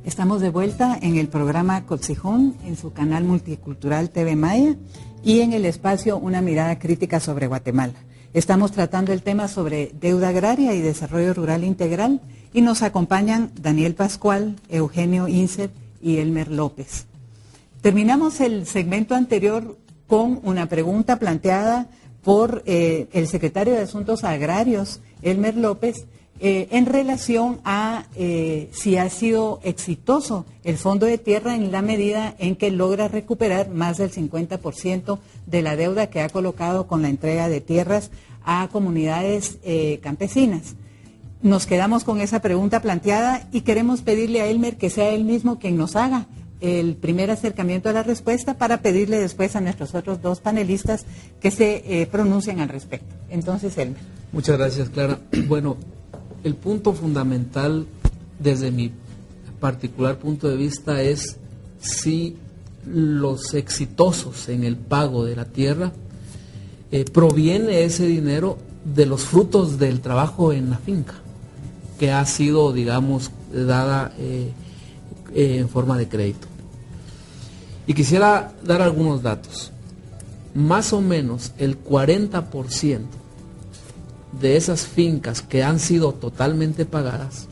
Estamos de vuelta en el programa Cotzijón, en su canal multicultural TV Maya y en el espacio Una mirada crítica sobre Guatemala. Estamos tratando el tema sobre deuda agraria y desarrollo rural integral y nos acompañan Daniel Pascual, Eugenio Inset y Elmer López. Terminamos el segmento anterior con una pregunta planteada por el secretario de Asuntos Agrarios, Elmer López, en relación a si ha sido exitoso el Fondo de Tierra en la medida en que logra recuperar más del 50% de la deuda que ha colocado con la entrega de tierras a comunidades campesinas. Nos quedamos con esa pregunta planteada y queremos pedirle a Elmer que sea él mismo quien nos haga el primer acercamiento a la respuesta para pedirle después a nuestros otros dos panelistas que se pronuncien al respecto. Entonces, Elmer. Muchas gracias, Clara. Bueno, el punto fundamental desde mi particular punto de vista es si los exitosos en el pago de la tierra proviene ese dinero de los frutos del trabajo en la finca, que ha sido, digamos, dada en forma de crédito. Y quisiera dar algunos datos. Más o menos el 40% de esas fincas que han sido totalmente pagadas,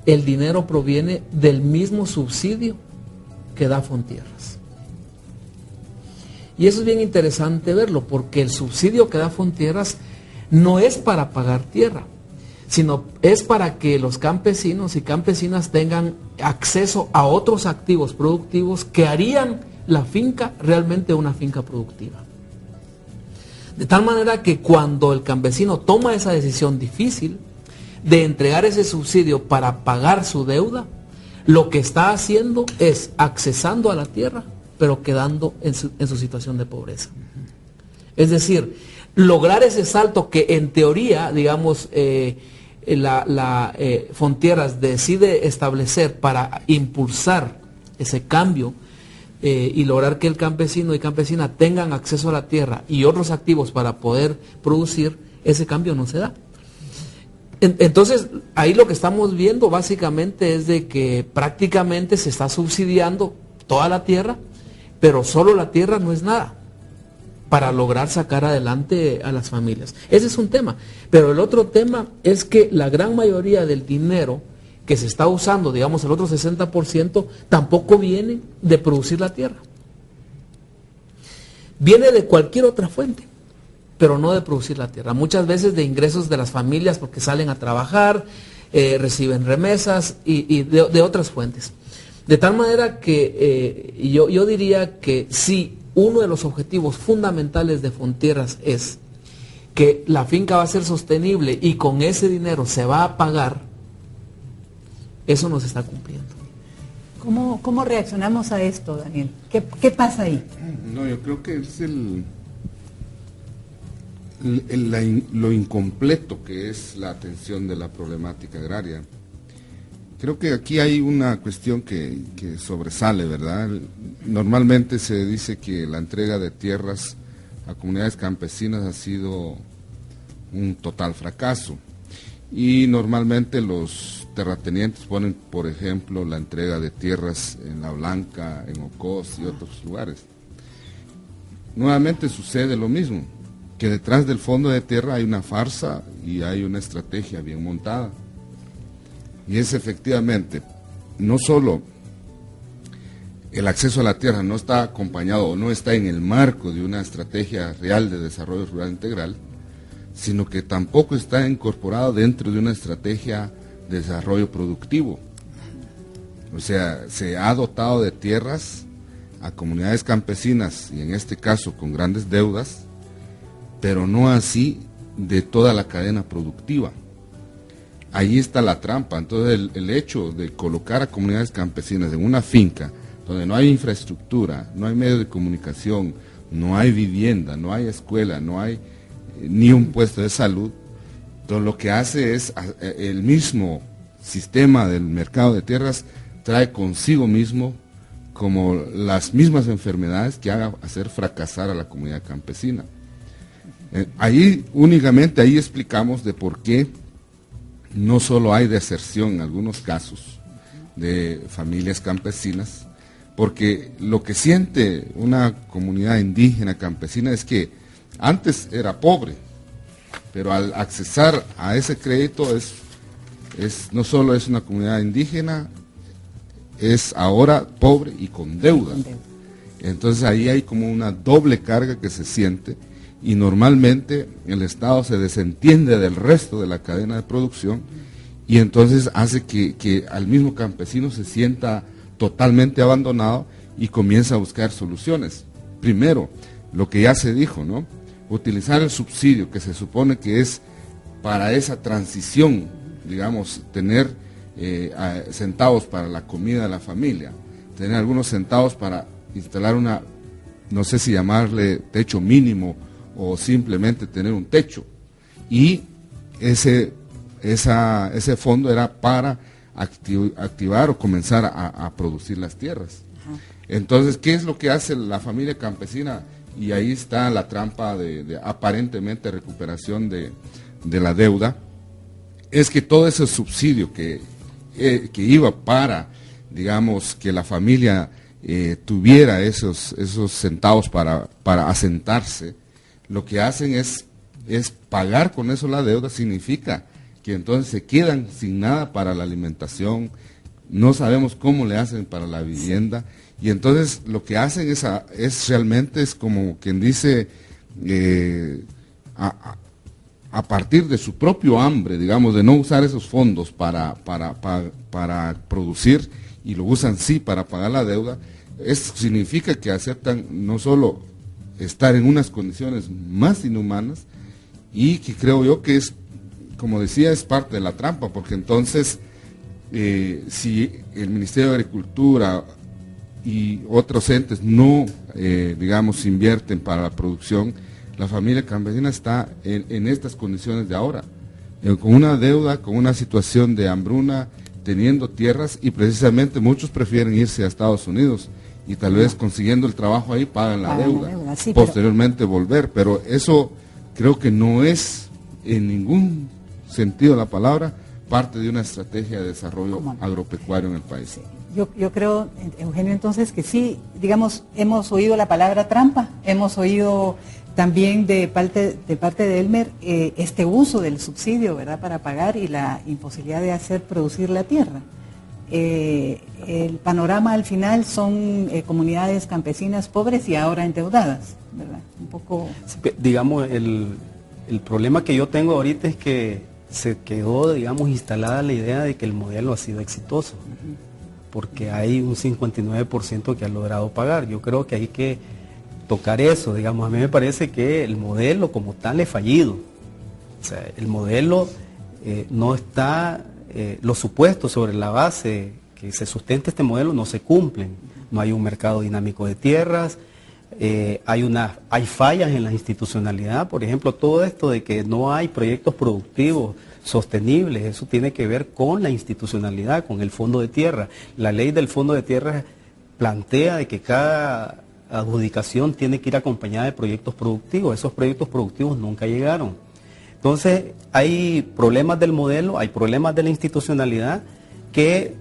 el dinero proviene del mismo subsidio que da Fontierras. Y eso es bien interesante verlo, porque el subsidio que da Fontierras no es para pagar tierra, sino es para que los campesinos y campesinas tengan acceso a otros activos productivos que harían la finca realmente una finca productiva. De tal manera que cuando el campesino toma esa decisión difícil de entregar ese subsidio para pagar su deuda, lo que está haciendo es accesando a la tierra, pero quedando en su situación de pobreza. Es decir, lograr ese salto que en teoría, digamos, Fontierras decide establecer para impulsar ese cambio y lograr que el campesino y campesina tengan acceso a la tierra y otros activos para poder producir, ese cambio no se da. Entonces, ahí lo que estamos viendo básicamente es de que prácticamente se está subsidiando toda la tierra, pero solo la tierra no es nada para lograr sacar adelante a las familias. Ese es un tema. Pero el otro tema es que la gran mayoría del dinero que se está usando, digamos el otro 60%, tampoco viene de producir la tierra. Viene de cualquier otra fuente, pero no de producir la tierra. Muchas veces de ingresos de las familias porque salen a trabajar, reciben remesas y de otras fuentes. De tal manera que yo diría que sí, uno de los objetivos fundamentales de Fontierras es que la finca va a ser sostenible y con ese dinero se va a pagar. Eso no se está cumpliendo. ¿Cómo reaccionamos a esto, Daniel? ¿Qué pasa ahí? No, yo creo que es lo incompleto que es la atención de la problemática agraria. Creo que aquí hay una cuestión que sobresale, ¿verdad? Normalmente se dice que la entrega de tierras a comunidades campesinas ha sido un total fracaso. Y normalmente los terratenientes ponen, por ejemplo, la entrega de tierras en La Blanca, en Ocos y otros lugares. Nuevamente sucede lo mismo, que detrás del fondo de tierra hay una farsa y hay una estrategia bien montada. Y es efectivamente, no solo el acceso a la tierra no está acompañado o no está en el marco de una estrategia real de desarrollo rural integral, sino que tampoco está incorporado dentro de una estrategia de desarrollo productivo. O sea, se ha dotado de tierras a comunidades campesinas, y en este caso con grandes deudas, pero no así de toda la cadena productiva. Ahí está la trampa. Entonces el hecho de colocar a comunidades campesinas en una finca donde no hay infraestructura, no hay medios de comunicación, no hay vivienda, no hay escuela, no hay ni un puesto de salud, entonces lo que hace es, el mismo sistema del mercado de tierras trae consigo mismo como las mismas enfermedades que hagan hacer fracasar a la comunidad campesina. Únicamente ahí explicamos de por qué no solo hay deserción en algunos casos, de familias campesinas, porque lo que siente una comunidad indígena campesina es que antes era pobre, pero al accesar a ese crédito no solo es una comunidad indígena, es ahora pobre y con deuda. Entonces ahí hay como una doble carga que se siente, y normalmente el Estado se desentiende del resto de la cadena de producción, y entonces hace que al mismo campesino se sienta totalmente abandonado y comienza a buscar soluciones. Primero, lo que ya se dijo, ¿no? Utilizar el subsidio, que se supone que es para esa transición, digamos, tener centavos para la comida de la familia, tener algunos centavos para instalar una, no sé si llamarle techo mínimo o simplemente tener un techo. Y ese fondo era para activar o comenzar a producir las tierras. Ajá. Entonces, ¿qué es lo que hace la familia campesina? Y ahí está la trampa de aparentemente recuperación de la deuda. Es que todo ese subsidio que iba para, digamos, que la familia tuviera esos centavos para asentarse, lo que hacen es pagar con eso la deuda. Significa que entonces se quedan sin nada para la alimentación, no sabemos cómo le hacen para la vivienda, y entonces lo que hacen es realmente, es como quien dice, a partir de su propio hambre, digamos, de no usar esos fondos para producir, y lo usan sí para pagar la deuda. Eso significa que aceptan no solo estar en unas condiciones más inhumanas, y que creo yo que es, como decía, es parte de la trampa, porque entonces si el Ministerio de Agricultura y otros entes no, digamos, invierten para la producción, la familia campesina está en estas condiciones de ahora, con una deuda, con una situación de hambruna, teniendo tierras, y precisamente muchos prefieren irse a Estados Unidos, y tal vez consiguiendo el trabajo ahí pagan la deuda, sí, posteriormente volver, pero eso creo que no es en ningún sentido de la palabra parte de una estrategia de desarrollo agropecuario en el país. Sí. Yo creo, Eugenio, entonces que sí, digamos, hemos oído la palabra trampa, hemos oído también de parte de Elmer este uso del subsidio, ¿verdad?, para pagar, y la imposibilidad de hacer producir la tierra. El panorama al final son comunidades campesinas pobres y ahora endeudadas, ¿verdad? Un poco... Digamos, el problema que yo tengo ahorita es que se quedó, digamos, instalada la idea de que el modelo ha sido exitoso, porque hay un 59% que ha logrado pagar. Yo creo que hay que tocar eso, digamos. A mí me parece que el modelo como tal es fallido. O sea, el modelo no está, los supuestos sobre la base que se sustenta este modelo no se cumplen. No hay un mercado dinámico de tierras, hay fallas en la institucionalidad. Por ejemplo, todo esto de que no hay proyectos productivos sostenibles, eso tiene que ver con la institucionalidad, con el fondo de tierra. La ley del fondo de tierra plantea de que cada adjudicación tiene que ir acompañada de proyectos productivos. Esos proyectos productivos nunca llegaron. Entonces, hay problemas del modelo, hay problemas de la institucionalidad que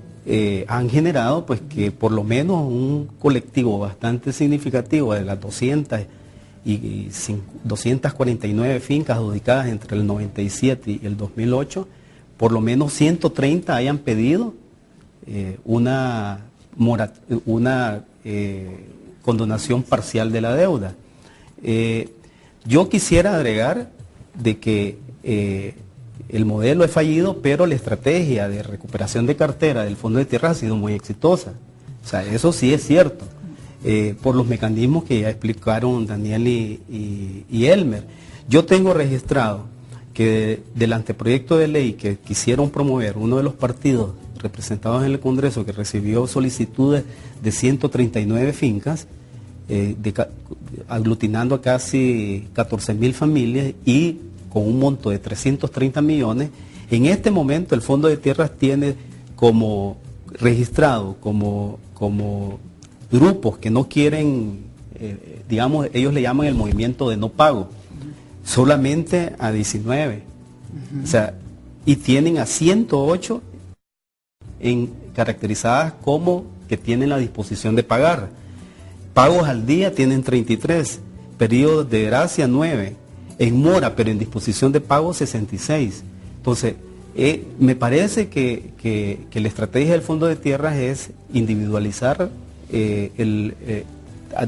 han generado, pues, que por lo menos un colectivo bastante significativo de las 249 fincas adjudicadas entre el 97 y el 2008, por lo menos 130 hayan pedido una condonación parcial de la deuda. Yo quisiera agregar de que el modelo es fallido, pero la estrategia de recuperación de cartera del Fondo de Tierra ha sido muy exitosa. O sea, eso sí es cierto, por los mecanismos que ya explicaron Daniel y Elmer. Yo tengo registrado que del anteproyecto de ley que quisieron promover uno de los partidos representados en el Congreso, que recibió solicitudes de 139 fincas, aglutinando a casi 14.000 familias y con un monto de 330 millones, en este momento el Fondo de Tierras tiene como registrado como grupos que no quieren, digamos, ellos le llaman el movimiento de no pago, solamente a 19. O sea, y tienen a 108 caracterizadas como que tienen la disposición de pagar. Pagos al día tienen 33, periodos de gracia 9, en mora pero en disposición de pago 66. Entonces, me parece que la estrategia del Fondo de Tierras es individualizar,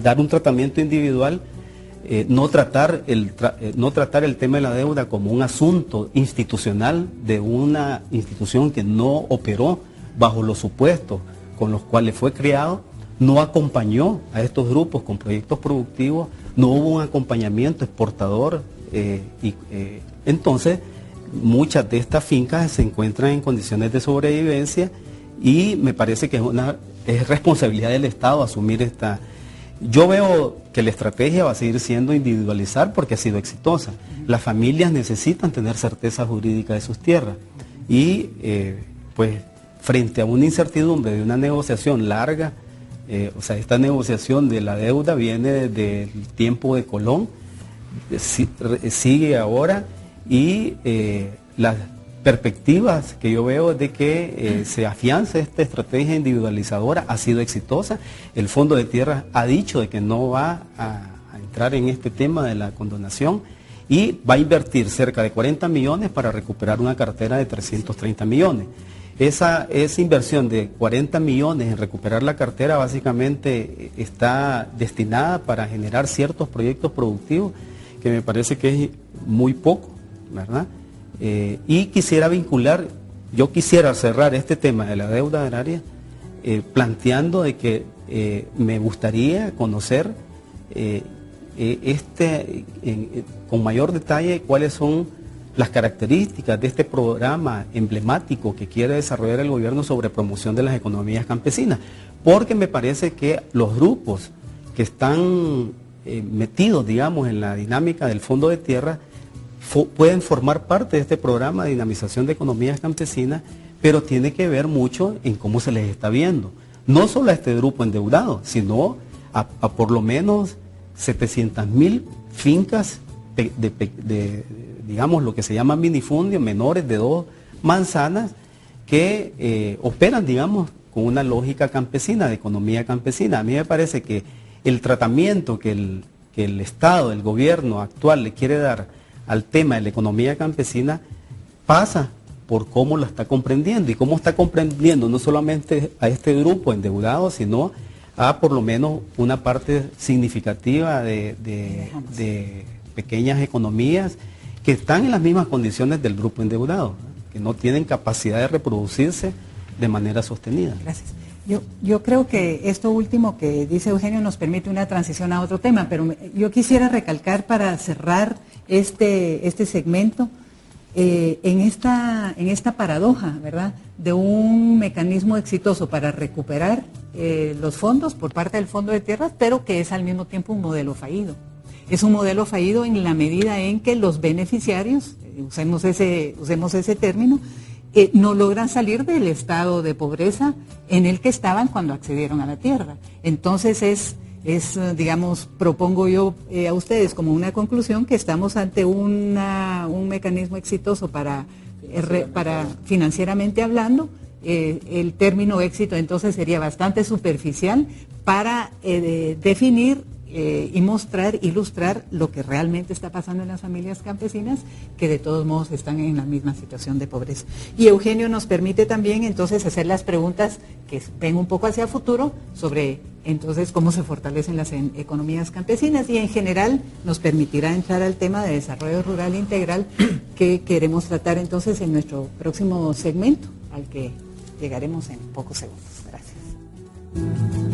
dar un tratamiento individual, no tratar el tema de la deuda como un asunto institucional de una institución que no operó bajo los supuestos con los cuales fue creado, no acompañó a estos grupos con proyectos productivos, no hubo un acompañamiento exportador, entonces muchas de estas fincas se encuentran en condiciones de sobrevivencia y me parece que es responsabilidad del Estado asumir esta. Yo veo que la estrategia va a seguir siendo individualizar porque ha sido exitosa. Las familias necesitan tener certeza jurídica de sus tierras y pues frente a una incertidumbre de una negociación larga, o sea, esta negociación de la deuda viene desde el tiempo de Colón, sigue ahora y las perspectivas que yo veo de que se afiance esta estrategia individualizadora ha sido exitosa. El Fondo de Tierras ha dicho de que no va a entrar en este tema de la condonación y va a invertir cerca de 40 millones para recuperar una cartera de 330 millones. Esa inversión de 40 millones en recuperar la cartera básicamente está destinada para generar ciertos proyectos productivos que me parece que es muy poco, ¿verdad? Y quisiera yo quisiera cerrar este tema de la deuda agraria planteando de que me gustaría conocer con mayor detalle cuáles son las características de este programa emblemático que quiere desarrollar el gobierno sobre promoción de las economías campesinas, porque me parece que los grupos que están metidos, digamos, en la dinámica del Fondo de Tierra pueden formar parte de este programa de dinamización de economías campesinas, pero tiene que ver mucho en cómo se les está viendo. No solo a este grupo endeudado, sino a por lo menos 700.000 fincas digamos, lo que se llama minifundios, menores de 2 manzanas, que operan, digamos, con una lógica campesina, de economía campesina. A mí me parece que el tratamiento que el Estado, el gobierno actual le quiere dar al tema de la economía campesina pasa por cómo la está comprendiendo y cómo está comprendiendo no solamente a este grupo endeudado, sino a por lo menos una parte significativa de pequeñas economías que están en las mismas condiciones del grupo endeudado, que no tienen capacidad de reproducirse de manera sostenida. Gracias. Yo creo que esto último que dice Eugenio nos permite una transición a otro tema, pero yo quisiera recalcar para cerrar este segmento en esta paradoja, ¿verdad?, de un mecanismo exitoso para recuperar los fondos por parte del Fondo de Tierras, pero que es al mismo tiempo un modelo fallido. Es un modelo fallido en la medida en que los beneficiarios, usemos ese término, no logran salir del estado de pobreza en el que estaban cuando accedieron a la tierra. Entonces digamos, propongo yo a ustedes como una conclusión que estamos ante un mecanismo exitoso para financieramente hablando. El término éxito entonces sería bastante superficial para definir y mostrar, ilustrar lo que realmente está pasando en las familias campesinas, que de todos modos están en la misma situación de pobreza. Y Eugenio nos permite también entonces hacer las preguntas que ven un poco hacia futuro sobre entonces cómo se fortalecen las economías campesinas, y en general nos permitirá entrar al tema de desarrollo rural integral que queremos tratar entonces en nuestro próximo segmento, al que llegaremos en pocos segundos. Gracias.